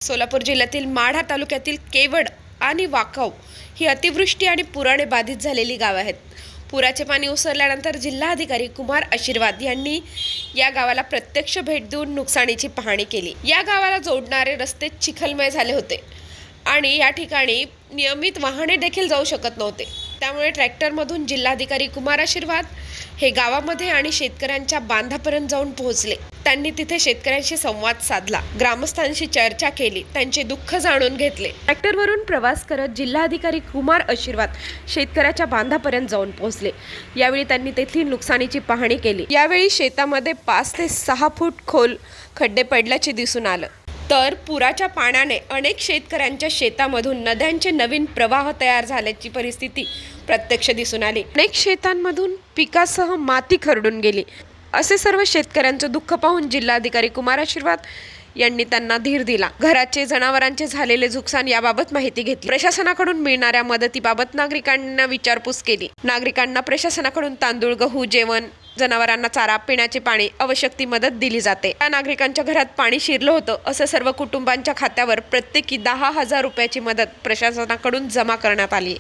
सोलापूर जिल्ह्यातील माढा तालुक्यातील केवड आणि वाकव ही अतिवृष्टी आणि पुराने बाधित झालेली गावे आहेत। पुराचे पाणी ओसरल्यानंतर जिल्हाधिकारी कुमार आशीर्वाद यांनी या गावाला प्रत्यक्ष भेट देऊन नुकसानीची पाहणी केली। या गावाला जोडणारे रस्ते चिखलमय झाले होते आणि या ठिकाणी नियमित वाहने देखील जाऊ शकत नव्हते। त्यामुळे ट्रॅक्टरमधून जिल्हाधिकारी कुमार आशीर्वाद हे गावामध्ये आणि शेतकऱ्यांच्या बांधापर्यंत जाऊन पोहोचले। त्यांनी तिथे शेतकऱ्यांशी संवाद साधला, ग्रामस्थांशी चर्चा केली, त्यांचे दुःख जाणून घेतले। ट्रॅक्टरवरून प्रवास करत जिल्हाधिकारी कुमार आशीर्वाद शेतकऱ्याच्या बांधापर्यंत जाऊन पोहोचले। यावेळी त्यांनी तेथील नुकसानीची पाहणी केली। यावेळी शेतामध्ये 5 ते 6 फूट खोल खड्डे पडल्याचे दिसून आलं। तर पुराच्या पाण्याने अनेक शेतकऱ्यांच्या शेतामधून नद्यांचे नवीन प्रवाह तयार झाल्याची परिस्थिती प्रत्यक्ष दिसून आली। अनेक शेतांमधून पिकासह माती खरडून गेली। असे सर्व शेतकऱ्यांचं दुःख पाहून जिल्हाधिकारी कुमार आशीर्वाद यांनी त्यांना धीर दिला। घराचे जनावरांचे झालेले नुकसान याबाबत माहिती घेतली। प्रशासनाकडून मिळणाऱ्या मदतीबाबत नागरिकांना विचारपूस केली। नागरिकांना प्रशासनाकडून तांदूळ, गहू, जेवण, जनावरांना चारा, पिण्याचे पाणी, आवश्यक ती मदत दिली जाते। या नागरिकांच्या घरात पाणी शिरलं होतं असं सर्व कुटुंबांच्या खात्यावर प्रत्येकी 10,000 रुपयाची मदत प्रशासनाकडून जमा करण्यात आली।